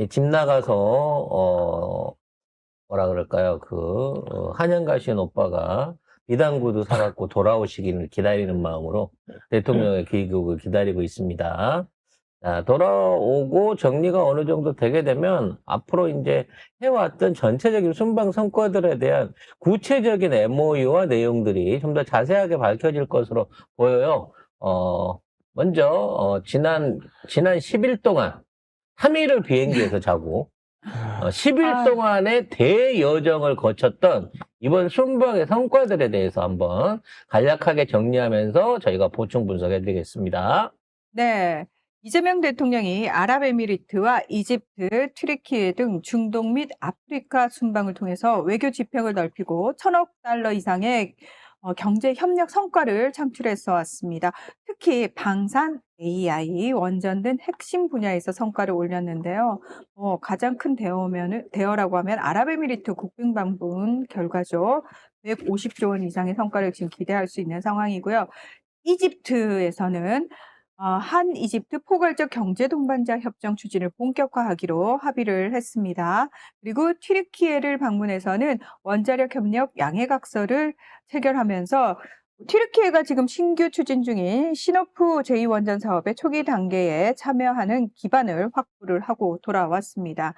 집 나가서 뭐라 그럴까요? 한양 가신 오빠가 비단구두 사갖고 돌아오시기를 기다리는 마음으로 대통령의 귀국을 기다리고 있습니다. 자, 돌아오고 정리가 어느 정도 되게 되면 앞으로 이제 해왔던 전체적인 순방 성과들에 대한 구체적인 MOU와 내용들이 좀 더 자세하게 밝혀질 것으로 보여요. 먼저, 지난 10일 동안 3일을 비행기에서 자고, 10일 동안의 대여정을 거쳤던 이번 순방의 성과들에 대해서 한번 간략하게 정리하면서 저희가 보충 분석해 드리겠습니다. 네. 이재명 대통령이 아랍에미리트와 이집트, 튀르키예 등 중동 및 아프리카 순방을 통해서 외교 지평을 넓히고 1,000억 달러 이상의 경제 협력 성과를 창출해서 왔습니다. 특히 방산, AI, 원전 등 핵심 분야에서 성과를 올렸는데요. 가장 큰 대어라고 하면 아랍에미리트 국빈 방문 결과죠. 150조 원 이상의 성과를 지금 기대할 수 있는 상황이고요. 이집트에서는 한 이집트 포괄적 경제 동반자 협정 추진을 본격화하기로 합의를 했습니다. 그리고 튀르키예를 방문해서는 원자력 협력 양해각서를 체결하면서 튀르키예가 지금 신규 추진 중인 시노프 제2원전 사업의 초기 단계에 참여하는 기반을 확보를 하고 돌아왔습니다.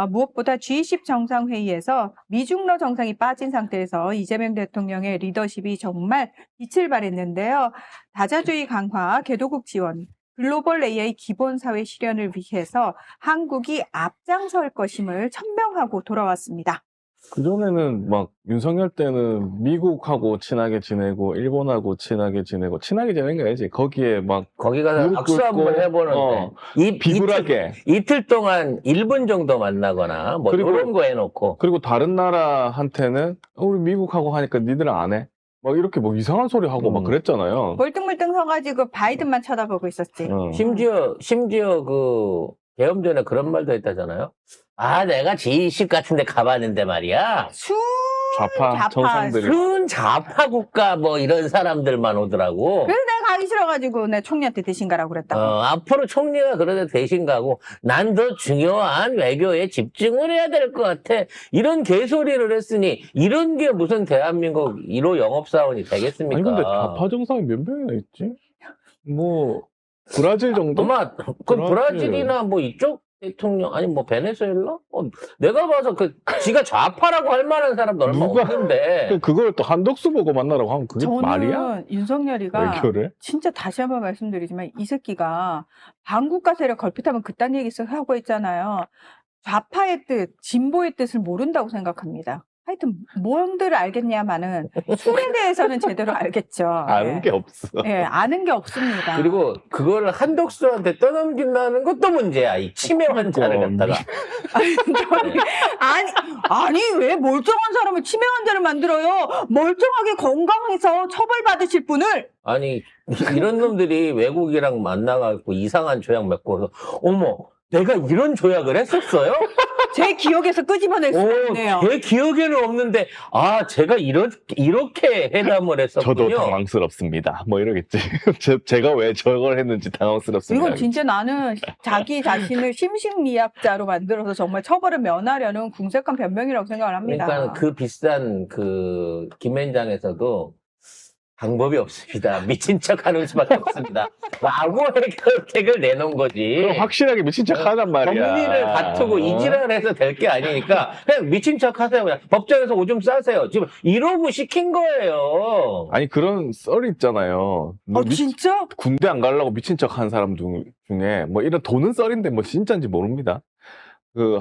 무엇보다 G20 정상회의에서 미중러 정상이 빠진 상태에서 이재명 대통령의 리더십이 정말 빛을 발했는데요. 다자주의 강화, 개도국 지원, 글로벌 AI 기본사회 실현을 위해서 한국이 앞장설 것임을 천명하고 돌아왔습니다. 그전에는 막 윤석열 때는 미국하고 친하게 지내고 일본하고 친하게 지내고 친하게 지내는 게 아니지. 거기에 막 거기 가서 악수 한번 해보는데 비굴하게 이틀 동안 1분 정도 만나거나 뭐 그리고- 이런 거 해놓고 그리고 다른 나라한테는 우리 미국하고 하니까 니들은 안 해? 막 이렇게 뭐 이상한 소리 하고 막 그랬잖아요. 멀뚱멀뚱 서가지고 바이든만 쳐다보고 있었지. 심지어 계엄 전에 그런 말도 했다잖아요. 내가 G20 같은 데 가봤는데 말이야. 좌파 정상들이 순 좌파 국가 뭐 이런 사람들만 오더라고. 그래서 내가 가기 싫어가지고 내 총리한테 대신 가라고 그랬다고. 앞으로 총리가 그러다 대신 가고 난 더 중요한 외교에 집중을 해야 될 것 같아. 이런 개소리를 했으니 이런 게 무슨 대한민국 1호 영업사원이 되겠습니까? 아니 근데 좌파 정상이 몇 명이나 있지? 뭐 브라질 정도? 아마 브라질이나 뭐 이쪽 대통령 아니 뭐 베네수엘라? 내가 봐서 지가 좌파라고 할 만한 사람도 얼마 없는데 그걸 또 한덕수 보고 만나라고 하면 그게 저는 말이야? 윤석열이가 외교를? 진짜 다시 한번 말씀드리지만 이 새끼가 반국가 세력 걸핏하면 그딴 얘기 하고 있잖아요. 좌파의 뜻, 진보의 뜻을 모른다고 생각합니다. 하여튼 뭔들 알겠냐마는 술에 대해서는 제대로 알겠죠. 아는 게 없어. 네, 아는 게 없습니다. 그리고 그거를 한덕수한테 떠넘긴다는 것도 문제야. 이 치매 환자를 갖다가. 아니 왜 멀쩡한 사람을 치매 환자를 만들어요? 멀쩡하게 건강해서 처벌받으실 분을. 아니 이런 놈들이 외국이랑 만나가지고 이상한 조약 맺고서 어머 내가 이런 조약을 했었어요? 제 기억에서 끄집어낼 수 있네요. 제 기억에는 없는데 제가 이렇게 회담을 했었군요. 저도 당황스럽습니다. 뭐 이러겠지. 제가 왜 저걸 했는지 당황스럽습니다. 이건 진짜 나는 자기 자신을 심신미약자로 만들어서 정말 처벌을 면하려는 궁색한 변명이라고 생각을 합니다. 그러니까 그 비싼 김앤장에서도 방법이 없습니다. 미친 척 하는 수밖에 없습니다. 라고 해결책을 내놓은 거지. 그럼 확실하게 미친 척 하란 말이야. 법리를 다투고 이지랄 해서 될 게 아니니까 그냥 미친 척 하세요. 그냥 법정에서 오줌 싸세요. 지금 이러고 시킨 거예요. 아니 그런 썰이 있잖아요. 진짜? 군대 안 가려고 미친 척 한 사람 중에 뭐 이런 도는 썰인데 뭐 진짜인지 모릅니다.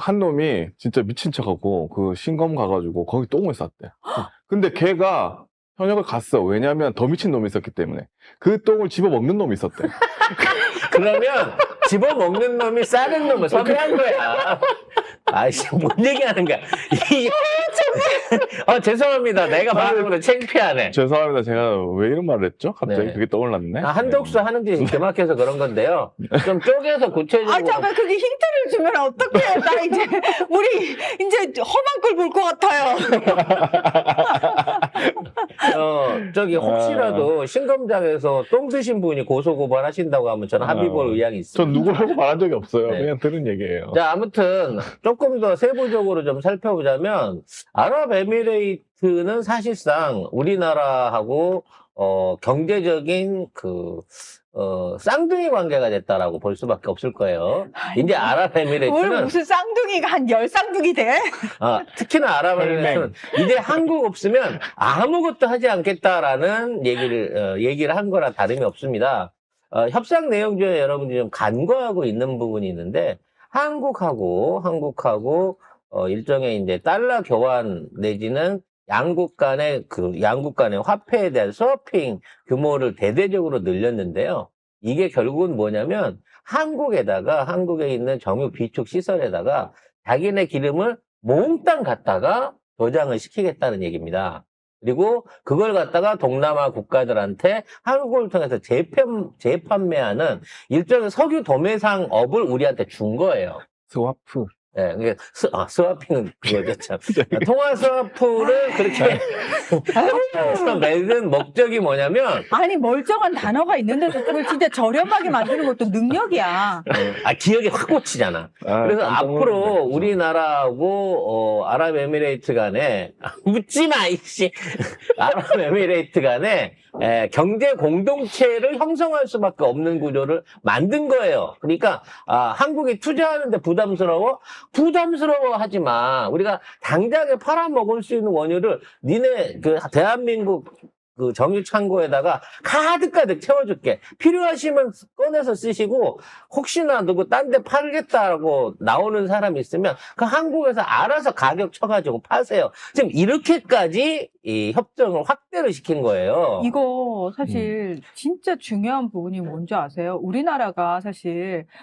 한 놈이 진짜 미친 척하고 신검 가가지고 거기 똥을 쌌대. 근데 걔가 현역을 갔어. 왜냐면 더 미친 놈이 있었기 때문에. 그 똥을 집어먹는 놈이 있었대. 그러면 집어먹는 놈이 싸는 놈을 섭외한 거야. 아이씨, 뭔 얘기하는 거야. 죄송합니다. 내가 말하는 창피하네. 죄송합니다. 제가 왜 이런 말을 했죠? 갑자기 네. 그게 떠올랐네. 한덕수 하는 짓이 기막혀서 그런 건데요. 좀 쪼개서 구체적으로. 잠깐 그게 힌트를 주면 어떡해. 나 이제 우리 이제 험한 걸 볼 것 같아요. 저기 혹시라도 신검장에서 똥 드신 분이 고소고발 하신다고 하면 저는 합의 볼 의향이 전 있습니다. 누구라고 말한 적이 없어요. 네. 그냥 들은 얘기예요. 자, 아무튼 조금 더 세부적으로 좀 살펴보자면 아랍에미레이트는 사실상 우리나라하고 경제적인 쌍둥이 관계가 됐다라고 볼 수밖에 없을 거예요. 이제 뭘 아랍에미레이트는 무슨 쌍둥이가 한 10쌍둥이 돼? 특히나 아랍에미레이트는 이제 한국 없으면 아무것도 하지 않겠다라는 얘기를 한 거라 다름이 없습니다. 협상 내용 중에 여러분들이 좀 간과하고 있는 부분이 있는데 한국하고 일종의 이제 달러 교환 내지는 양국 간의 화폐에 대한 스워핑 규모를 대대적으로 늘렸는데요. 이게 결국은 뭐냐면 한국에 있는 정유 비축 시설에다가 자기네 기름을 몽땅 갖다가 도장을 시키겠다는 얘기입니다. 그리고 그걸 갖다가 동남아 국가들한테 한국을 통해서 재판매하는 일종의 석유 도매상업을 우리한테 준 거예요. 스와프. 예, 그게 스와핑은 그거죠, 참. 통화 스와프를 그렇게 맺은 목적이 뭐냐면, 아니 멀쩡한 단어가 있는데도 그걸 진짜 저렴하게 만드는 것도 능력이야. 기억이 확 꽂히잖아. 그래서 깜짝 앞으로 놀랐네. 우리나라하고, 아랍에미레이트 간에, 묻지 마, 이씨. 아랍에미레이트 간에, 경제 공동체를 형성할 수밖에 없는 구조를 만든 거예요. 그러니까, 한국이 투자하는데 부담스러워 하지 마. 우리가 당장에 팔아먹을 수 있는 원유를 니네 대한민국 정유 창고에다가 가득가득 채워줄게. 필요하시면 꺼내서 쓰시고 혹시나 누구 딴 데 팔겠다고 나오는 사람이 있으면 그 한국에서 알아서 가격 쳐가지고 파세요. 지금 이렇게까지 이 협정을 확대를 시킨 거예요. 이거 사실 진짜 중요한 부분이 뭔지 아세요?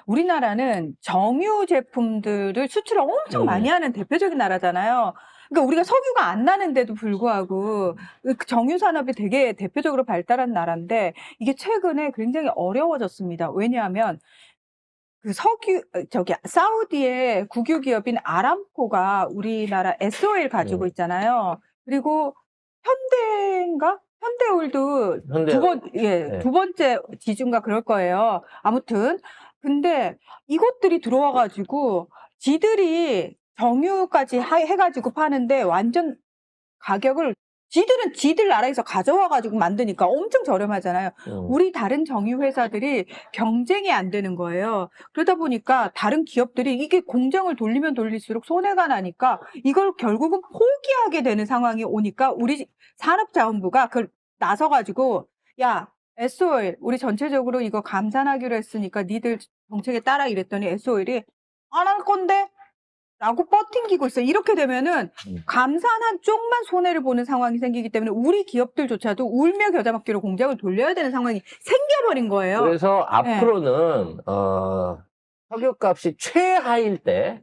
우리나라는 정유 제품들을 수출을 엄청 많이 하는 대표적인 나라잖아요. 그러니까 우리가 석유가 안 나는데도 불구하고 그 정유 산업이 되게 대표적으로 발달한 나라인데 이게 최근에 굉장히 어려워졌습니다. 왜냐하면 사우디의 국유 기업인 아람코가 우리나라 S-오일 가지고 있잖아요. 그리고 현대오일도 현대- 두 번째 지주인가 그럴 거예요. 아무튼 근데 이것들이 들어와가지고 지들이 정유까지 해가지고 파는데 완전 가격을 지들 나라에서 가져와가지고 만드니까 엄청 저렴하잖아요. 우리 다른 정유 회사들이 경쟁이 안 되는 거예요. 그러다 보니까 다른 기업들이 이게 공장을 돌리면 돌릴수록 손해가 나니까 이걸 결국은 포기하게 되는 상황이 오니까 우리 산업자원부가 그걸 나서가지고 야, S-오일 우리 전체적으로 이거 감산하기로 했으니까 니들 정책에 따라 이랬더니 S-오일이 안 할 건데? 라고 버팅기고 있어요. 이렇게 되면은 감산한 쪽만 손해를 보는 상황이 생기기 때문에 우리 기업들조차도 울며 겨자 먹기로 공장을 돌려야 되는 상황이 생겨버린 거예요. 그래서 앞으로는 석유값이 최하일 때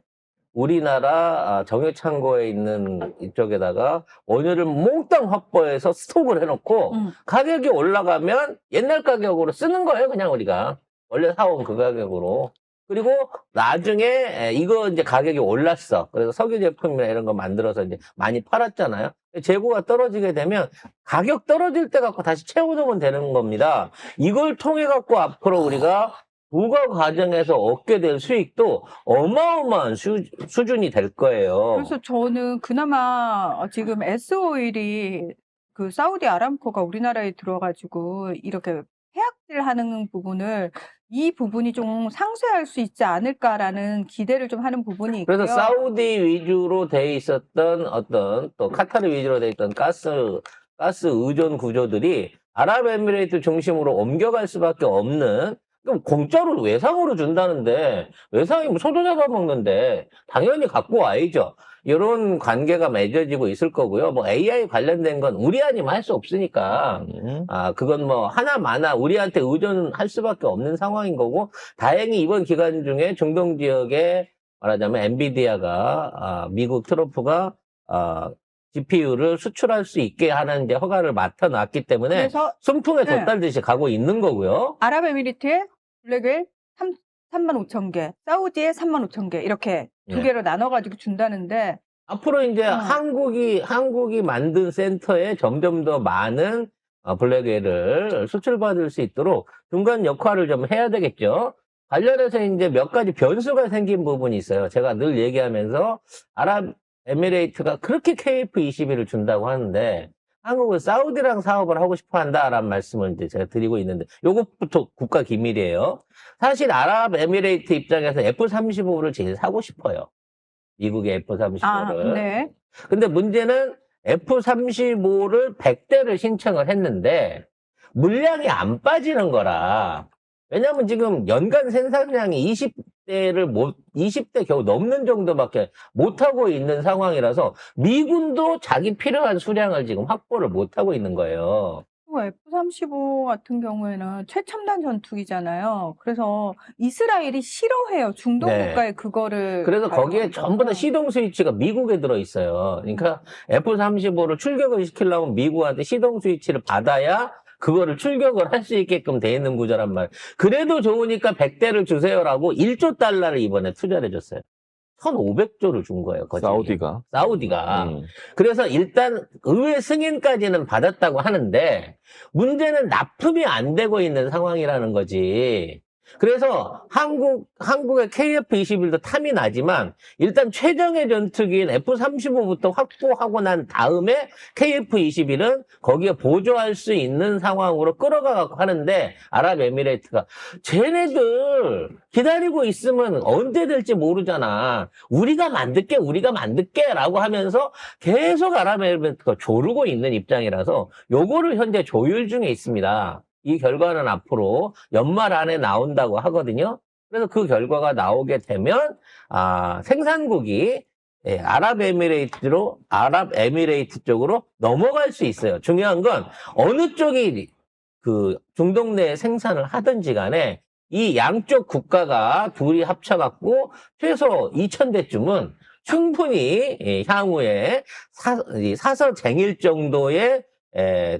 우리나라 정유 창고에 있는 이쪽에다가 원유를 몽땅 확보해서 스톡을 해놓고 가격이 올라가면 옛날 가격으로 쓰는 거예요. 그냥 우리가 원래 사온 그 가격으로. 그리고 나중에 이거 이제 가격이 올랐어. 그래서 석유 제품이나 이런 거 만들어서 이제 많이 팔았잖아요. 재고가 떨어지게 되면 가격 떨어질 때 갖고 다시 채워놓으면 되는 겁니다. 이걸 통해 갖고 앞으로 우리가 부가 과정에서 얻게 될 수익도 어마어마한 수준이 될 거예요. 그래서 저는 그나마 지금 S-오일이 그 사우디 아람코가 우리나라에 들어가지고 이렇게 폐악질하는 부분을 이 부분이 좀 상쇄할 수 있지 않을까라는 기대를 좀 하는 부분이 있고요. 그래서 사우디 위주로 돼 있었던 또 카타르 위주로 돼 있던 가스 의존 구조들이 아랍에미레이트 중심으로 옮겨갈 수밖에 없는. 그럼 공짜로 외상으로 준다는데 외상이 뭐 소도 잡아먹는데 당연히 갖고 와야죠. 이런 관계가 맺어지고 있을 거고요. 뭐 AI 관련된 건 우리 아니면 할 수 없으니까 그건 뭐 하나마나 우리한테 의존할 수밖에 없는 상황인 거고, 다행히 이번 기간 중에 중동 지역에 말하자면 엔비디아가 미국 트럼프가 GPU를 수출할 수 있게 하는 이제 허가를 맡아놨기 때문에 그래서 순풍에 네. 돛달듯이 가고 있는 거고요. 아랍에미리트에 블랙웰 3만 5천 개, 사우디에 3만 5천 개 이렇게 두 네. 개로 나눠가지고 준다는데 앞으로 이제 한국이 만든 센터에 점점 더 많은 블랙웨어를 수출받을 수 있도록 중간 역할을 좀 해야 되겠죠. 관련해서 이제 몇 가지 변수가 생긴 부분이 있어요. 제가 늘 얘기하면서 아랍에미레이트가 그렇게 KF21을 준다고 하는데 한국은 사우디랑 사업을 하고 싶어 한다라는 말씀을 이제 제가 드리고 있는데 요것부터 국가 기밀이에요. 사실 아랍에미레이트 입장에서 F-35를 제일 사고 싶어요. 미국의 F-35를. 네. 근데 문제는 F-35를 100대를 신청을 했는데 물량이 안 빠지는 거라. 왜냐면 지금 연간 생산량이 20대 겨우 넘는 정도밖에 못하고 있는 상황이라서 미군도 자기 필요한 수량을 지금 확보를 못하고 있는 거예요. F-35 같은 경우에는 최첨단 전투기잖아요. 그래서 이스라엘이 싫어해요. 중동 네. 국가에 그거를. 그래서 거기에 전부 다 시동 스위치가 미국에 들어있어요. 그러니까 F-35를 출격을 시키려면 미국한테 시동 스위치를 받아야 그거를 출격을 할 수 있게끔 돼 있는 구조란 말. 그래도 좋으니까 100대를 주세요라고 1조 달러를 이번에 투자를 해줬어요. 1,500조를 준 거예요. 거기. 사우디가. 그래서 일단 의회 승인까지는 받았다고 하는데 문제는 납품이 안 되고 있는 상황이라는 거지. 그래서 한국의 KF-21도 탐이 나지만 일단 최정예 전투기인 F-35부터 확보하고 난 다음에 KF-21은 거기에 보조할 수 있는 상황으로 끌어가고 하는데 아랍에미레이트가 쟤네들 기다리고 있으면 언제 될지 모르잖아. 우리가 만들게 라고 하면서 계속 아랍에미레이트가 조르고 있는 입장이라서 요거를 현재 조율 중에 있습니다. 이 결과는 앞으로 연말 안에 나온다고 하거든요. 그래서 그 결과가 나오게 되면 생산국이 아랍에미레이트 쪽으로 넘어갈 수 있어요. 중요한 건 어느 쪽이 그 중동 내에 생산을 하든지 간에 이 양쪽 국가가 둘이 합쳐갖고 최소 2,000대쯤은 충분히 향후에 사서쟁일 정도의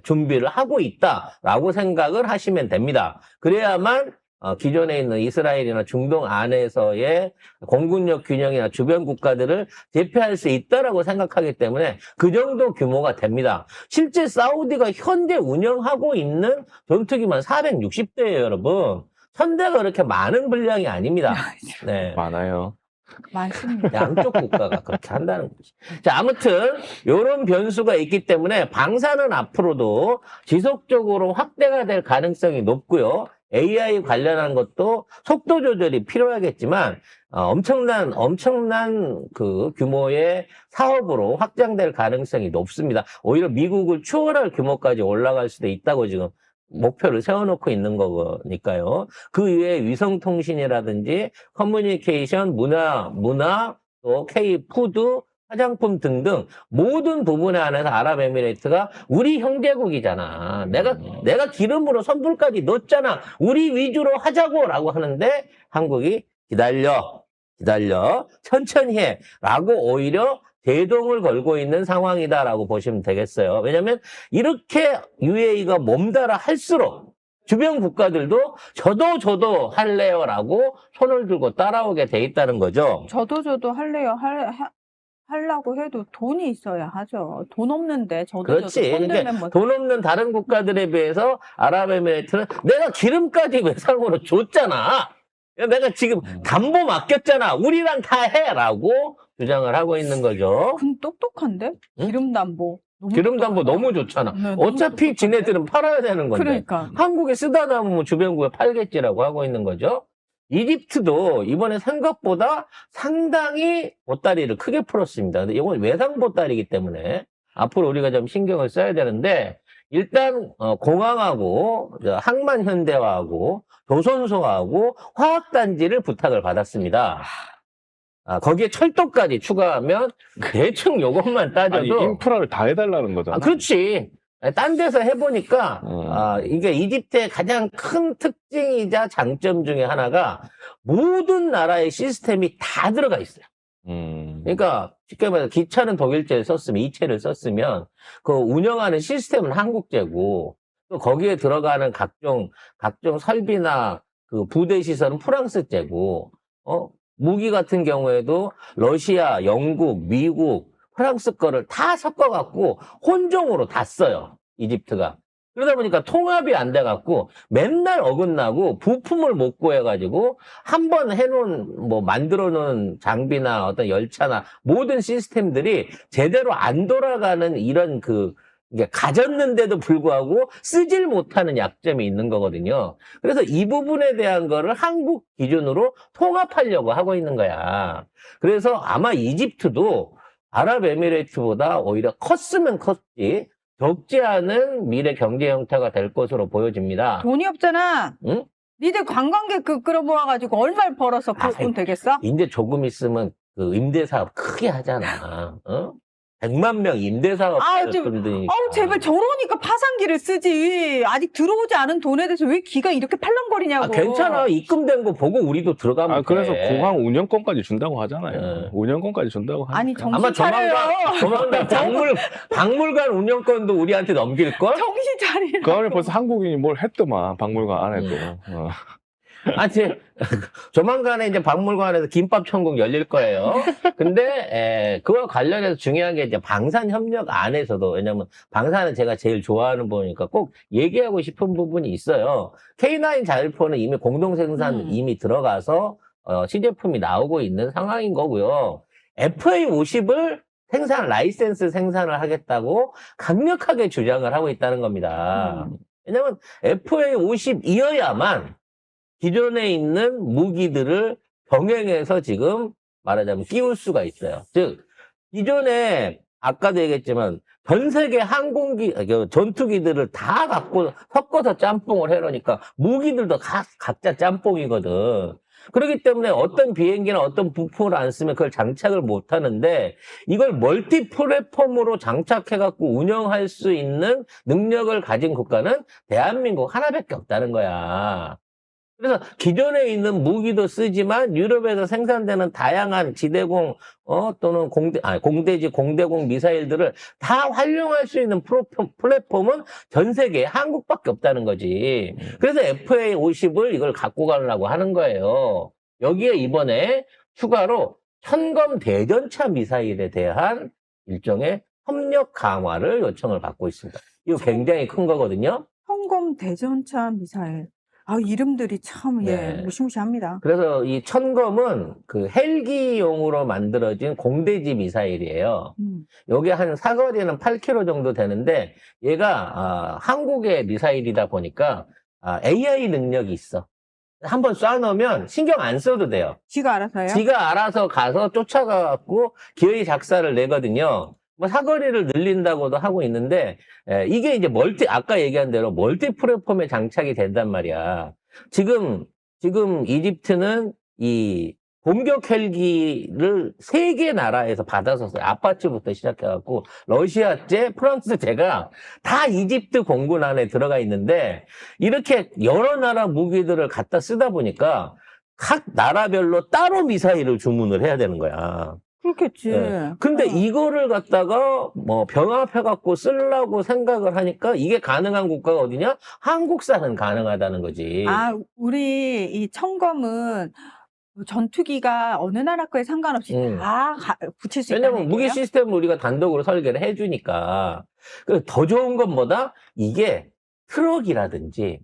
준비를 하고 있다라고 생각을 하시면 됩니다. 그래야만 기존에 있는 이스라엘이나 중동 안에서의 공군력 균형이나 주변 국가들을 대표할 수 있다라고 생각하기 때문에 그 정도 규모가 됩니다. 실제 사우디가 현재 운영하고 있는 전투기만 460대예요, 여러분. 1,000대가 그렇게 많은 분량이 아닙니다. 네. 많아요. 많습니다. 양쪽 국가가 그렇게 한다는 거지. 자, 아무튼 이런 변수가 있기 때문에 방사는 앞으로도 지속적으로 확대가 될 가능성이 높고요. AI 관련한 것도 속도 조절이 필요하겠지만 엄청난 그 규모의 사업으로 확장될 가능성이 높습니다. 오히려 미국을 추월할 규모까지 올라갈 수도 있다고 지금 목표를 세워놓고 있는 거니까요. 그 이외에 위성통신이라든지 커뮤니케이션, 문화, 또 K-푸드, 화장품 등등 모든 부분에 한해서 아랍에미레이트가 우리 형제국이잖아. 내가 기름으로 선불까지 넣었잖아. 우리 위주로 하자고라고 하는데 한국이 기다려. 천천히 해. 라고 오히려 대동을 걸고 있는 상황이다라고 보시면 되겠어요. 왜냐하면 이렇게 UAE가 몸달아 할수록 주변 국가들도 저도 할래요라고 손을 들고 따라오게 돼 있다는 거죠. 저도 할래요. 하려고 해도 돈이 있어야 하죠. 돈 없는데 그렇지. 손 그러니까 들면 뭐. 돈 없는 다른 국가들에 비해서 아랍에미레이트는 내가 기름까지 외상으로 줬잖아. 내가 지금 담보 맡겼잖아. 우리랑 다 해라고 주장을 하고 있는 거죠. 그럼 똑똑한데? 응? 기름담보. 기름담보 너무 좋잖아. 네, 어차피 너무 지네들은 팔아야 되는 건데. 그러니까. 한국에 쓰다 남으면 주변국에 팔겠지라고 하고 있는 거죠. 이집트도 이번에 생각보다 상당히 보따리를 크게 풀었습니다. 근데 이건 외상 보따리이기 때문에 앞으로 우리가 좀 신경을 써야 되는데 일단 공항하고 항만 현대화하고 조선소하고 화학단지를 부탁을 받았습니다. 거기에 철도까지 추가하면 대충 요것만 따져도 아니, 인프라를 다 해달라는 거잖아. 그렇지. 딴 데서 해보니까 이게 이집트의 가장 큰 특징이자 장점 중에 하나가 모든 나라의 시스템이 다 들어가 있어요. 그러니까 쉽게 말해서 기차는 독일제를 썼으면 이체를 썼으면 그 운영하는 시스템은 한국제고 또 거기에 들어가는 각종 설비나 그 부대 시설은 프랑스제고 무기 같은 경우에도 러시아, 영국, 미국 프랑스 거를 다 섞어갖고 혼종으로 다 써요. 이집트가. 그러다 보니까 통합이 안 돼갖고 맨날 어긋나고 부품을 못 구해가지고 한번 해놓은 뭐 만들어놓은 장비나 어떤 열차나 모든 시스템들이 제대로 안 돌아가는 이런 이게 가졌는데도 불구하고 쓰질 못하는 약점이 있는 거거든요. 그래서 이 부분에 대한 거를 한국 기준으로 통합하려고 하고 있는 거야. 그래서 아마 이집트도 아랍에미레이트보다 오히려 컸으면 컸지 적지 않은 미래 경제 형태가 될 것으로 보여집니다. 돈이 없잖아. 응? 니들 관광객 끌어모아가지고 얼마를 벌어서 그 돈 되겠어? 이제 조금 있으면 그 임대사업 크게 하잖아. 어? 100만 명 임대사업 분들이. 제발 저러니까 파산기를 쓰지. 아직 들어오지 않은 돈에 대해서 왜 기가 이렇게 팔랑거리냐고. 괜찮아. 입금된 거 보고 우리도 들어가면 돼. 그래서 공항 운영권까지 준다고 하잖아요. 네. 운영권까지 준다고 하니까. 아니, 정신 아마 차려요. 조만간 박물관 운영권도 우리한테 넘길걸? 정신 차리라. 그 안에 벌써 한국인이 뭘 했더만, 박물관 안에도. 조만간에 이제 박물관에서 김밥 천국 열릴 거예요. 근데, 그와 관련해서 중요한 게 이제 방산협력 안에서도, 왜냐면 방산은 제가 제일 좋아하는 부분이니까 꼭 얘기하고 싶은 부분이 있어요. K9 자율포는 이미 공동생산 이미 들어가서, 시제품이 나오고 있는 상황인 거고요. FA50을 라이센스 생산을 하겠다고 강력하게 주장을 하고 있다는 겁니다. 왜냐면 FA50이어야만 기존에 있는 무기들을 병행해서 지금 말하자면 띄울 수가 있어요. 즉, 기존에 아까도 얘기했지만 전 세계 전투기들을 다 갖고 섞어서 짬뽕을 해놓으니까 무기들도 각자 짬뽕이거든. 그렇기 때문에 어떤 비행기나 어떤 부품을 안 쓰면 그걸 장착을 못 하는데 이걸 멀티 플랫폼으로 장착해갖고 운영할 수 있는 능력을 가진 국가는 대한민국 하나밖에 없다는 거야. 그래서 기존에 있는 무기도 쓰지만 유럽에서 생산되는 다양한 지대공 또는 공대지 공대공 미사일들을 다 활용할 수 있는 플랫폼은 전 세계에 한국밖에 없다는 거지. 그래서 FA50을 이걸 갖고 가려고 하는 거예요. 여기에 이번에 추가로 천검 대전차 미사일에 대한 일종의 협력 강화를 요청을 받고 있습니다. 이거 굉장히 큰 거거든요. 천검 대전차 미사일. 이름들이 참, 무시무시합니다. 그래서 이 천검은 그 헬기용으로 만들어진 공대지 미사일이에요. 요게 한 사거리는 8km 정도 되는데, 얘가, 한국의 미사일이다 보니까, AI 능력이 있어. 한번 쏴놓으면 신경 안 써도 돼요. 지가 알아서요? 지가 알아서 가서 쫓아가갖고 기어이 작사를 내거든요. 뭐 사거리를 늘린다고도 하고 있는데 이게 이제 아까 얘기한 대로 멀티 플랫폼에 장착이 된단 말이야. 지금 이집트는 이 공격 헬기를 3개 나라에서 받아서 써요. 아파치부터 시작해갖고 러시아제, 프랑스제가 다 이집트 공군 안에 들어가 있는데 이렇게 여러 나라 무기들을 갖다 쓰다 보니까 각 나라별로 따로 미사일을 주문을 해야 되는 거야. 그렇겠지. 근데 이거를 갖다가 뭐 병합해갖고 쓰려고 생각을 하니까 이게 가능한 국가가 어디냐? 한국산은 가능하다는 거지. 우리 이 천검은 전투기가 어느 나라 거에 상관없이 다 붙일 수 있다는 왜냐면 무기 시스템을 우리가 단독으로 설계를 해주니까. 더 좋은 건 뭐다? 이게 트럭이라든지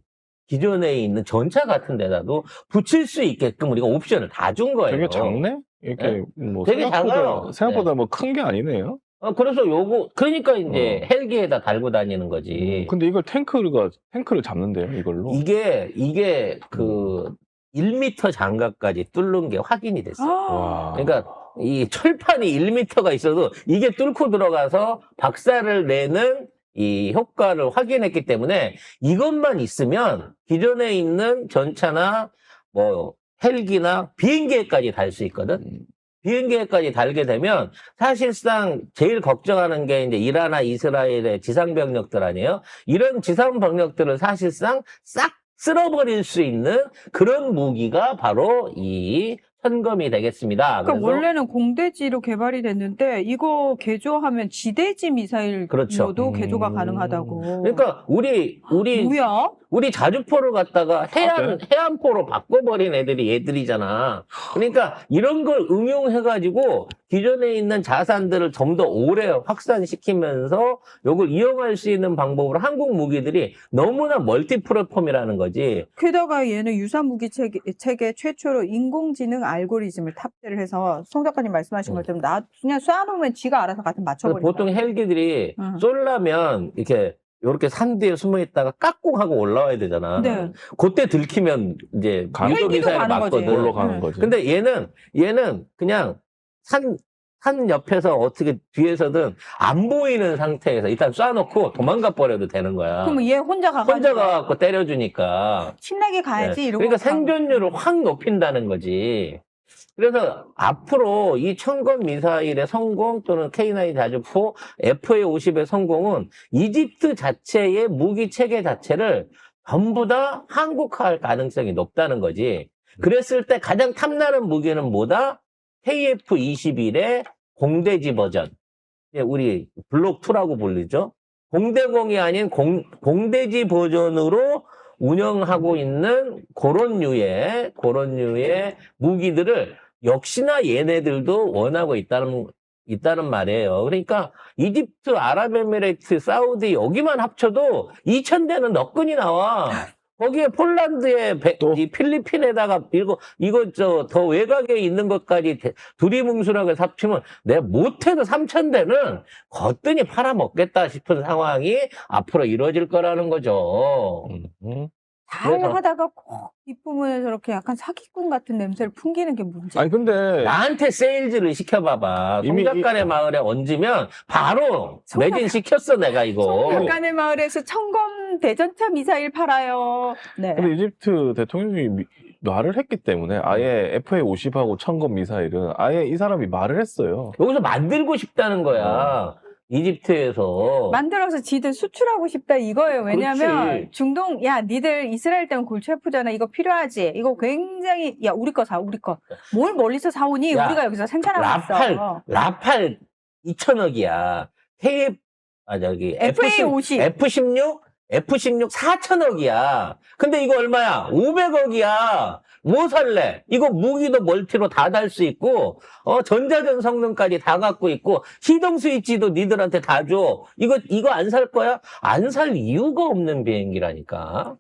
기존에 있는 전차 같은 데다도 붙일 수 있게끔 우리가 옵션을 다 준 거예요. 되게 작네? 이렇게 뭐 되게 작아요. 생각보다 뭐 큰 게 아니네요. 그래서 그러니까 이제 헬기에다 달고 다니는 거지. 근데 이걸 탱크를 잡는데요, 이걸로? 이게 1m 장갑까지 뚫는 게 확인이 됐어요. 와. 그러니까 이 철판이 1m가 있어도 이게 뚫고 들어가서 박살을 내는 이 효과를 확인했기 때문에 이것만 있으면 기존에 있는 전차나 뭐 헬기나 비행기에까지 달 수 있거든. 비행기에까지 달게 되면 사실상 제일 걱정하는 게 이제 이란이나 이스라엘의 지상병력들 아니에요? 이런 지상병력들을 사실상 싹 쓸어버릴 수 있는 그런 무기가 바로 이 천검이 되겠습니다. 그러니까 원래는 공대지로 개발이 됐는데 이거 개조하면 지대지 미사일로도 그렇죠. 개조가 가능하다고. 그러니까 뭐야? 우리 자주포를 갖다가 해안포로 바꿔버린 애들이잖아. 그러니까 이런 걸 응용해가지고 기존에 있는 자산들을 좀 더 오래 확산시키면서 이걸 이용할 수 있는 방법으로 한국 무기들이 너무나 멀티 플랫폼이라는 거지. 게다가 얘는 유사 무기 체계 최초로 인공지능 알고리즘을 탑재를 해서 송 작가님 말씀하신 것처럼 나 그냥 쏴놓으면 지가 알아서 같은 그래서 맞춰버린다. 보통 헬기들이 쏠려면 이렇게 산 뒤에 숨어 있다가 까꿍 하고 올라와야 되잖아. 네. 그때 들키면 이제 헬기도 미사일 가는 거지. 맞거든. 놀러 가는 거지. 근데 얘는 그냥 산 옆에서 어떻게 뒤에서든 안 보이는 상태에서 일단 쏴놓고 도망가 버려도 되는 거야. 그러면 얘 혼자 가가지고 혼자 가갖고 때려주니까. 신나게 가야지 네. 이러고 그러니까 가는 생존율을 확 높인다는 거지. 그래서 앞으로 이 천건 미사일의 성공 또는 K9 자주포 FA-50의 성공은 이집트 자체의 무기 체계 자체를 전부 다 한국화할 가능성이 높다는 거지. 그랬을 때 가장 탐나는 무기는 뭐다? KF-21의 공대지 버전. 우리 블록2라고 불리죠. 공대공이 아닌 공대지 버전으로 운영하고 있는 그런 류의 무기들을 역시나 얘네들도 원하고 있다는 말이에요. 그러니까 이집트, 아랍에미레이트, 사우디 여기만 합쳐도 2,000대는 너끈이 나와. 거기에 폴란드에 또? 이 필리핀에다가 이거 더 외곽에 있는 것까지 두리뭉술하게 합치면 내가 못해도 3,000대는 거뜬히 팔아먹겠다 싶은 상황이 앞으로 이루어질 거라는 거죠. 잘 그래서- 하다가 꼭 뒷부분에 저렇게 약간 사기꾼 같은 냄새를 풍기는 게 문제야. 아니 근데 나한테 세일즈를 시켜봐봐. 이미 송작간의 마을에 얹으면 바로 매진시켰어 내가 이거. 약간의 마을에서 청검 대전차 미사일 팔아요. 네. 근데 이집트 대통령이 말을 했기 때문에 아예 FA-50하고 천건 미사일은 아예 이 사람이 말을 했어요. 여기서 만들고 싶다는 거야. 이집트에서. 만들어서 지들 수출하고 싶다 이거예요. 왜냐면 그렇지. 중동, 야, 니들 이스라엘 때문에 골치 아프잖아. 이거 필요하지. 이거 굉장히, 야, 우리 거 사, 우리 거. 뭘 멀리서 사오니? 야, 우리가 여기서 생산하고 있어. 라팔 2천억이야. FA-50. F-16 4천억이야. 근데 이거 얼마야? 500억이야. 뭐 살래? 이거 무기도 멀티로 다 달 수 있고, 전자전 성능까지 다 갖고 있고, 시동 스위치도 니들한테 다 줘. 이거 안 살 거야? 안 살 이유가 없는 비행기라니까.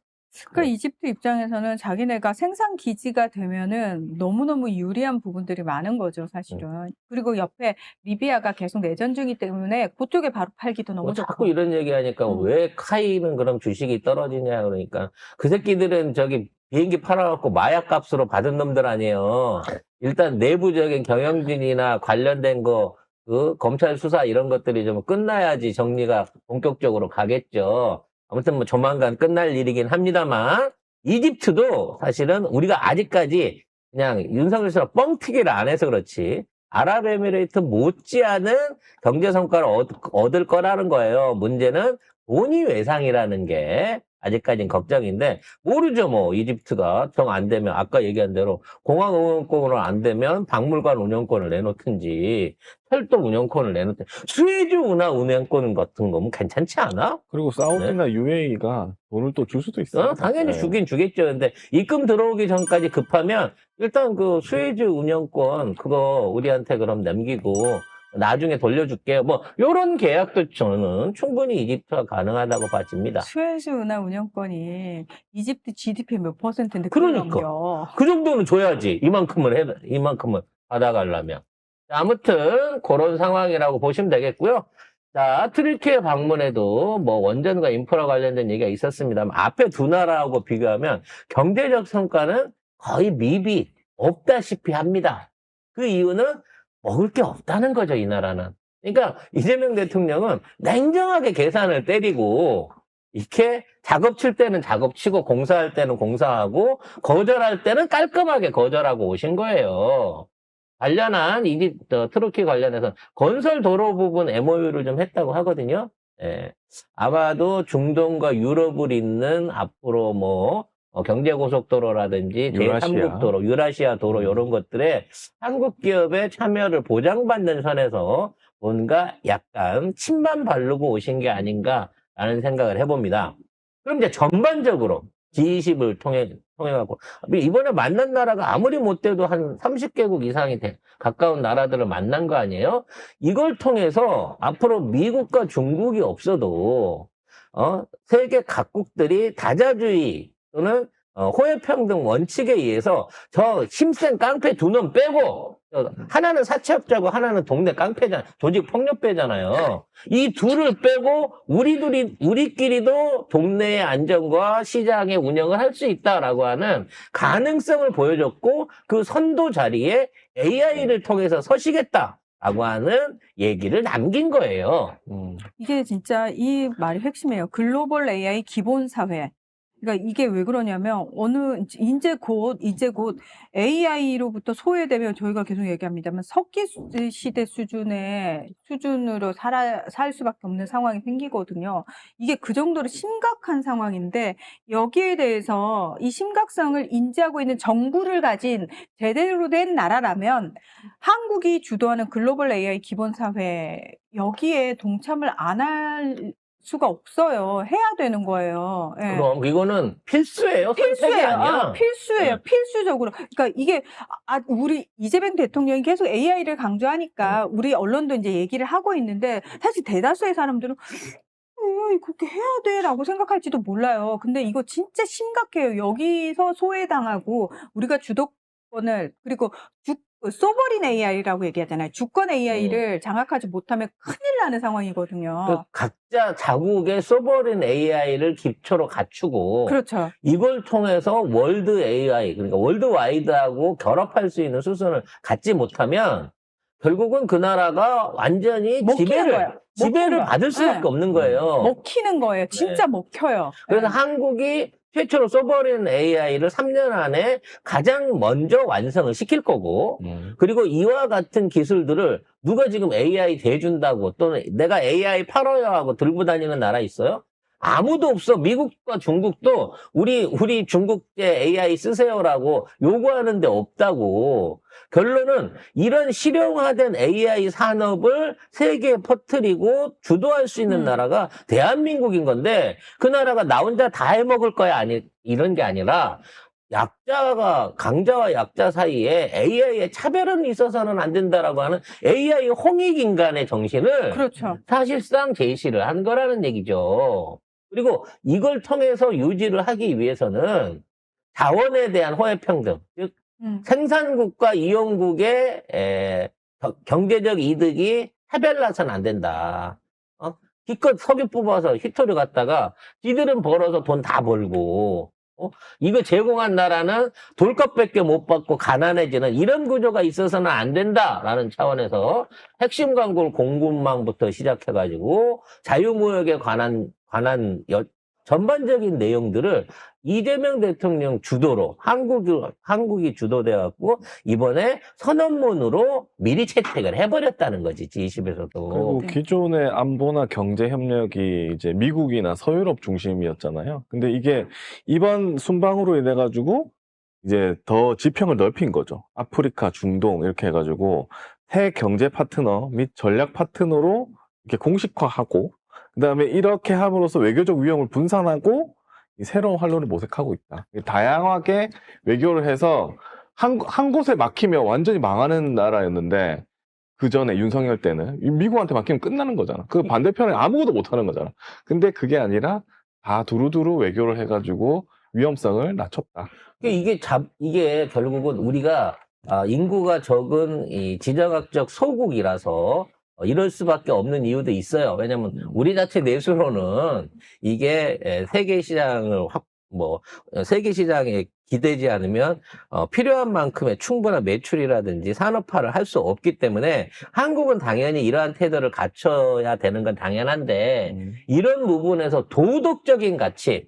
그러니까 이집트 입장에서는 자기네가 생산 기지가 되면은 너무너무 유리한 부분들이 많은 거죠, 사실은. 그리고 옆에 리비아가 계속 내전 중이기 때문에 그쪽에 바로 팔기도 너무 좋고. 자꾸 이런 얘기 하니까 왜 카이는 그럼 주식이 떨어지냐 그러니까 그 새끼들은 비행기 팔아갖고 마약 값으로 받은 놈들 아니에요. 일단 내부적인 경영진이나 관련된 검찰 수사 이런 것들이 좀 끝나야지 정리가 본격적으로 가겠죠. 아무튼 뭐 조만간 끝날 일이긴 합니다만 이집트도 사실은 우리가 아직까지 그냥 윤석열 씨가 뻥튀기를 안 해서 그렇지 아랍에미레이트 못지않은 경제 성과를 얻을 거라는 거예요. 문제는 돈이 외상이라는 게 아직까지는 걱정인데 모르죠. 뭐 이집트가 정 안 되면 아까 얘기한 대로 공항 운영권으로 안 되면 박물관 운영권을 내놓든지 철도 운영권을 내놓든지 수에즈 운영권 같은 거면 괜찮지 않아? 그리고 사우디나 UAE가 돈을 또 줄 수도 있어요. 당연히 네. 주긴 주겠죠. 근데 입금 들어오기 전까지 급하면 일단 그 수에즈 운영권 그거 우리한테 그럼 남기고 나중에 돌려줄게요. 뭐 요런 계약도 저는 충분히 이집트가 가능하다고 봐집니다. 수에즈 운하 운영권이 이집트 GDP의 몇 %인데 그러니까. 넘겨. 그 정도는 줘야지. 이만큼은 받아가려면. 자, 아무튼 그런 상황이라고 보시면 되겠고요. 자, 트리키에 방문해도 뭐 원전과 인프라 관련된 얘기가 있었습니다만 앞에 두 나라하고 비교하면 경제적 성과는 거의 미비 없다시피 합니다. 그 이유는 먹을 게 없다는 거죠, 이 나라는. 그러니까 이재명 대통령은 냉정하게 계산을 때리고 이렇게 작업 칠 때는 작업 치고 공사할 때는 공사하고 거절할 때는 깔끔하게 거절하고 오신 거예요. 관련한 트루키 관련해서 건설 도로 부분 MOU를 좀 했다고 하거든요. 예. 아마도 중동과 유럽을 잇는 앞으로 경제고속도로라든지 제3국도로, 유라시아 도로 이런 것들에 한국 기업의 참여를 보장받는 선에서 뭔가 약간 침만 바르고 오신 게 아닌가라는 생각을 해봅니다. 그럼 이제 전반적으로 G20을 통해갖고 이번에 만난 나라가 아무리 못 돼도 한 30개국 이상이 가까운 나라들을 만난 거 아니에요? 이걸 통해서 앞으로 미국과 중국이 없어도 세계 각국들이 다자주의 또는 호혜평등 원칙에 의해서 저 힘센 깡패 두 놈 빼고 하나는 사채업자고 하나는 동네 깡패잖아. 조직 폭력배잖아요. 이 둘을 빼고 우리끼리도 동네의 안정과 시장의 운영을 할 수 있다라고 하는 가능성을 보여줬고 그 선도 자리에 AI를 통해서 서시겠다라고 하는 얘기를 남긴 거예요. 이게 진짜 이 말이 핵심이에요. 글로벌 AI 기본 사회. 그러니까 이게 왜 그러냐면 이제 곧 AI로부터 소외되면 저희가 계속 얘기합니다만 석기 시대 수준으로 살 수밖에 없는 상황이 생기거든요. 이게 그 정도로 심각한 상황인데 여기에 대해서 이 심각성을 인지하고 있는 정부를 가진 제대로 된 나라라면 한국이 주도하는 글로벌 AI 기본 사회 여기에 동참을 안 할 수가 없어요. 해야 되는 거예요. 예. 그럼 이거는 필수예요. 선택이 아니야. 필수예요. 네. 필수적으로. 그러니까 이게 우리 이재명 대통령이 계속 AI를 강조하니까 우리 언론도 이제 얘기를 하고 있는데 사실 대다수의 사람들은 그렇게 해야 돼라고 생각할지도 몰라요. 근데 이거 진짜 심각해요. 여기서 소외당하고 우리가 주도권을 그리고 소버린 AI라고 얘기하잖아요. 주권 AI를 장악하지 못하면 큰일 나는 상황이거든요. 각자 자국의 소버린 AI를 기초로 갖추고 그렇죠. 이걸 통해서 월드 AI 그러니까 월드와이드하고 결합할 수 있는 수준을 갖지 못하면 결국은 그 나라가 완전히 지배를 받을 수밖에 없는 거예요. 먹히는 거예요. 진짜 먹혀요. 그래서 한국이 최초로 소버린 AI를 3년 안에 가장 먼저 완성을 시킬 거고, 그리고 이와 같은 기술들을 누가 지금 AI 대준다고 또는 내가 AI 팔아야 하고 들고 다니는 나라 있어요? 아무도 없어. 미국과 중국도 우리 중국제 AI 쓰세요라고 요구하는 데 없다고. 결론은 이런 실용화된 AI 산업을 세계에 퍼뜨리고 주도할 수 있는 나라가 대한민국인 건데 그 나라가 나 혼자 다 해먹을 거야 이런 게 아니라 강자와 약자 사이에 AI의 차별은 있어서는 안 된다라고 하는 AI 홍익인간의 정신을 그렇죠. 사실상 제시를 한 거라는 얘기죠. 그리고 이걸 통해서 유지를 하기 위해서는 자원에 대한 호혜평등, 즉 생산국과 이용국의 경제적 이득이 차별나서는 안 된다. 기껏 석유 뽑아서 히토류 갖다가 지들은 벌어서 돈 다 벌고 이거 제공한 나라는 돌값밖에 못 받고 가난해지는 이런 구조가 있어서는 안 된다라는 차원에서 핵심 광고를 공급망부터 시작해가지고 자유무역에 관한 전반적인 내용들을 이재명 대통령 주도로 한국이 주도돼갖고 이번에 선언문으로 미리 채택을 해버렸다는 거지 G20에서도. 그리고 기존의 안보나 경제 협력이 이제 미국이나 서유럽 중심이었잖아요. 근데 이게 이번 순방으로 인해 가지고 이제 더 지평을 넓힌 거죠. 아프리카, 중동 이렇게 해가지고 새 경제 파트너 및 전략 파트너로 이렇게 공식화하고 그다음에 이렇게 함으로써 외교적 위험을 분산하고 이 새로운 활로를 모색하고 있다. 다양하게 외교를 해서 한 곳에 막히면 완전히 망하는 나라였는데 그 전에 윤석열 때는 미국한테 막히면 끝나는 거잖아. 그 반대편에 아무것도 못하는 거잖아. 근데 그게 아니라 다 두루두루 외교를 해가지고 위험성을 낮췄다. 이게 결국은 우리가 인구가 적은 이 지정학적 소국이라서 이럴 수밖에 없는 이유도 있어요. 왜냐면 우리 자체 내수로는 이게 세계 시장에 기대지 않으면 필요한 만큼의 충분한 매출이라든지 산업화를 할 수 없기 때문에 한국은 당연히 이러한 태도를 갖춰야 되는 건 당연한데 이런 부분에서 도덕적인 가치,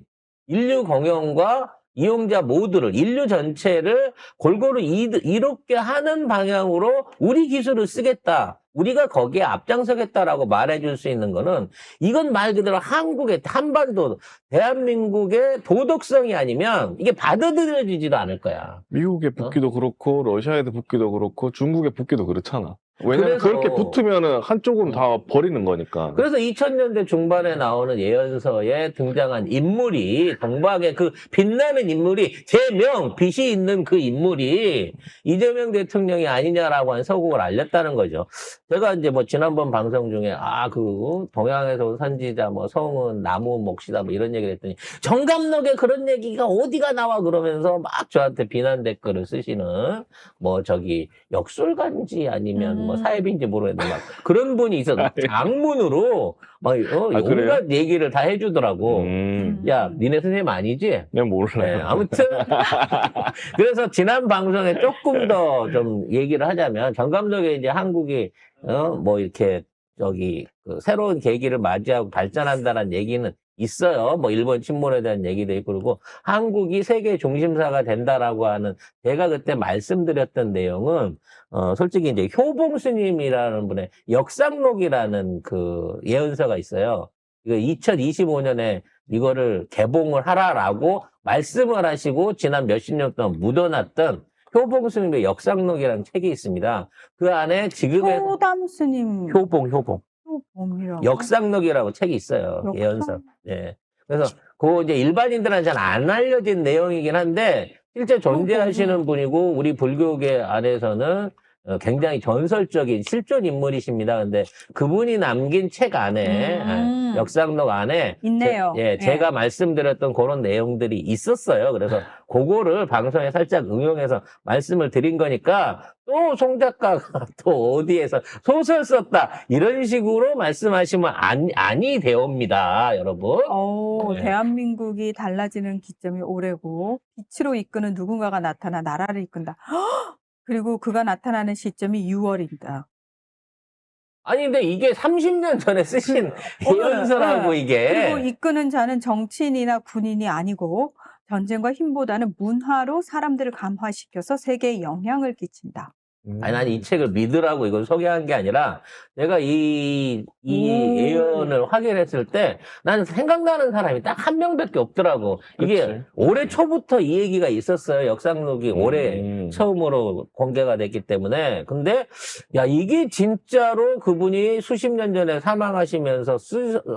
인류 공영과 이용자 모두를 인류 전체를 골고루 이롭게 하는 방향으로 우리 기술을 쓰겠다. 우리가 거기에 앞장서겠다라고 말해줄 수 있는 거는 이건 말 그대로 한국의 한반도 대한민국의 도덕성이 아니면 이게 받아들여지지도 않을 거야. 미국에 붙기도 그렇고 러시아에도 붙기도 그렇고 중국에 붙기도 그렇잖아. 왜냐면 그래서- 그렇게 붙으면은 한쪽은 다 버리는 거니까. 그래서 2000년대 중반에 나오는 예언서에 등장한 인물이, 동방의 그 빛나는 인물이, 제명, 빛이 있는 그 인물이 이재명 대통령이 아니냐라고 한 서곡을 알렸다는 거죠. 제가 이제 뭐 지난번 방송 중에, 그 동양에서 온 선지자, 뭐 성은 나무 몫이다, 뭐 이런 얘기를 했더니, 정감록에 그런 얘기가 어디가 나와 그러면서 막 저한테 비난 댓글을 쓰시는, 뭐 저기 역술가인지 아니면 뭐 사회비인지 모르겠는데 막 그런 분이 있어서 장문으로 막 그래요? 온갖 얘기를 다 해주더라고. 음, 야, 니네 선생님 아니지? 그냥 몰라요. 네, 아무튼 그래서 지난 방송에 조금 더 좀 얘기를 하자면 정감독에 이제 한국이 뭐 이렇게 저기 그 새로운 계기를 맞이하고 발전한다는 얘기는 있어요. 뭐 일본 침몰에 대한 얘기도 있고 그리고 한국이 세계 중심사가 된다라고 하는 제가 그때 말씀드렸던 내용은 솔직히 이제 효봉 스님이라는 분의 역상록이라는 그 예언서가 있어요. 이거 2025년에 이거를 개봉을 하라라고 말씀을 하시고 지난 몇십 년 동안 묻어놨던 효봉 스님의 역상록이라는 책이 있습니다. 그 안에 지금의 효담 스님 효봉 효범이라고. 역상록이라고 책이 있어요. 역상? 예언서. 예. 그래서 그 이제 일반인들한테 잘 안 알려진 내용이긴 한데 실제 존재하시는 분이고 우리 불교계 안에서는 굉장히 전설적인 실존 인물이십니다. 근데 그분이 남긴 책 안에 역상록 안에 있네요. 예. 제가 말씀드렸던 그런 내용들이 있었어요. 그래서 그거를 방송에 살짝 응용해서 말씀을 드린 거니까 또 송 작가가 또 어디에서 소설 썼다 이런 식으로 말씀하시면 아니 되옵니다, 여러분. 네. 대한민국이 달라지는 기점이 올해고 빛으로 이끄는 누군가가 나타나 나라를 이끈다. 그리고 그가 나타나는 시점이 6월입니다. 아니 근데 이게 30년 전에 쓰신 예언서라고 이게. 그리고 이끄는 자는 정치인이나 군인이 아니고 전쟁과 힘보다는 문화로 사람들을 감화시켜서 세계에 영향을 끼친다. 아니, 난 이 책을 믿으라고 이걸 소개한 게 아니라, 내가 이 예언을 확인했을 때, 나는 생각나는 사람이 딱 한 명밖에 없더라고. 이게 그치. 올해 초부터 이 얘기가 있었어요. 역상록이 올해 처음으로 공개가 됐기 때문에. 근데, 야, 이게 진짜로 그분이 수십 년 전에 사망하시면서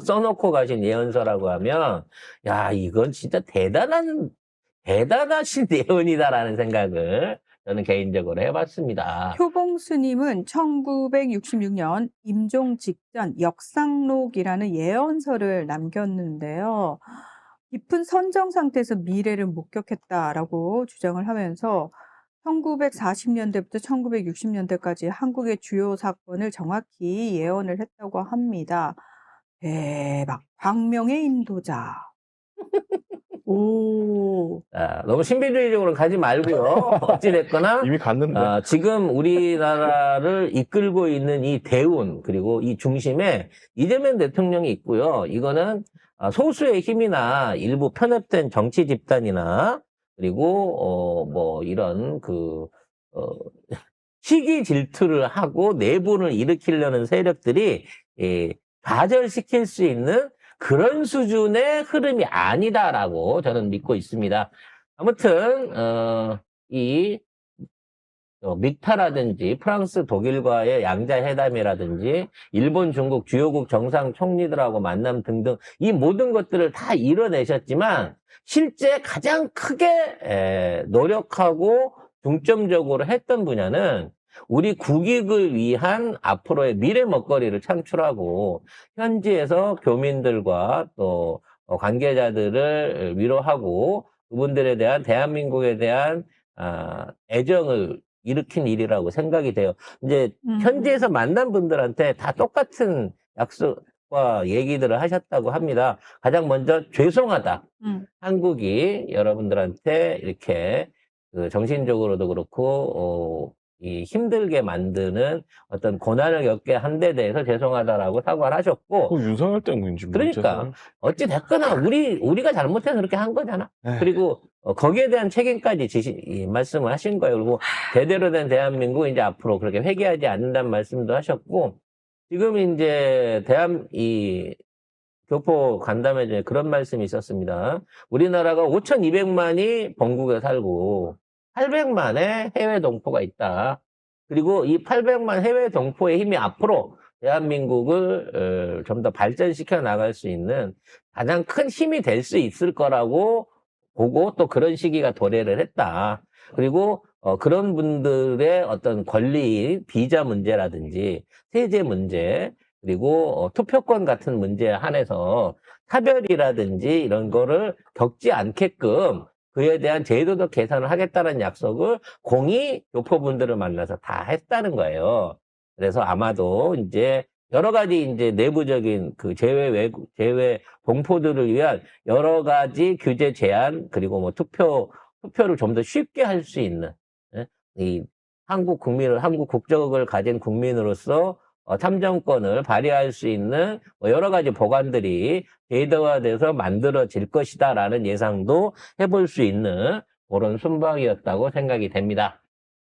써놓고 가신 예언서라고 하면, 야, 이건 진짜 대단하신 예언이다라는 생각을 저는 개인적으로 해봤습니다. 효봉 스님은 1966년 임종 직전 역상록이라는 예언서를 남겼는데요. 깊은 선정 상태에서 미래를 목격했다라고 주장을 하면서 1940년대부터 1960년대까지 한국의 주요 사건을 정확히 예언을 했다고 합니다. 대박! 광명의 인도자. 오. 너무 신비주의적으로 가지 말고요. 어찌됐거나 이미 갔는데. 지금 우리나라를 이끌고 있는 이 대운 그리고 이 중심에 이재명 대통령이 있고요. 이거는 소수의 힘이나 일부 편협된 정치 집단이나 그리고 뭐 이런 시기 질투를 하고 내분을 일으키려는 세력들이 좌절시킬 수 있는 그런 수준의 흐름이 아니다라고 저는 믿고 있습니다. 아무튼 이 믹타라든지 프랑스, 독일과의 양자회담이라든지 일본, 중국 주요국 정상 총리들하고 만남 등등 이 모든 것들을 다 이뤄내셨지만 실제 가장 크게 노력하고 중점적으로 했던 분야는 우리 국익을 위한 앞으로의 미래 먹거리를 창출하고 현지에서 교민들과 또 관계자들을 위로하고 그분들에 대한 대한민국에 대한 애정을 일으킨 일이라고 생각이 돼요. 이제 현지에서 만난 분들한테 다 똑같은 약속과 얘기들을 하셨다고 합니다. 가장 먼저 죄송하다. 한국이 여러분들한테 이렇게 정신적으로도 그렇고 이 힘들게 만드는 어떤 고난을 겪게 한 데 대해서 죄송하다라고 사과를 하셨고 윤석열 때문인지 그러니까 어찌 됐거나 우리가 잘못해서 그렇게 한 거잖아. 에이. 그리고 거기에 대한 책임까지 말씀을 하신 거예요. 그리고 제대로 된 대한민국 이제 앞으로 그렇게 회개하지 않는다는 말씀도 하셨고 지금 이제 교포 간담회 중에 그런 말씀이 있었습니다. 우리나라가 5,200만이 본국에 살고 800만의 해외 동포가 있다. 그리고 이 800만 해외 동포의 힘이 앞으로 대한민국을 좀 더 발전시켜 나갈 수 있는 가장 큰 힘이 될 수 있을 거라고 보고 또 그런 시기가 도래를 했다. 그리고 그런 분들의 어떤 권리, 비자 문제라든지 세제 문제, 그리고 투표권 같은 문제에 한해서 차별이라든지 이런 거를 겪지 않게끔 그에 대한 제도적 개선을 하겠다는 약속을 공히 교포분들을 만나서 다 했다는 거예요. 그래서 아마도 이제 여러 가지 이제 내부적인 그 제외 동포들을 위한 여러 가지 규제 제한, 그리고 뭐 투표를 좀 더 쉽게 할 수 있는, 예? 이 한국 국적을 가진 국민으로서 참정권을 발휘할 수 있는 뭐 여러 가지 보관들이 제도화돼서 만들어질 것이다라는 예상도 해볼 수 있는 그런 순방이었다고 생각이 됩니다.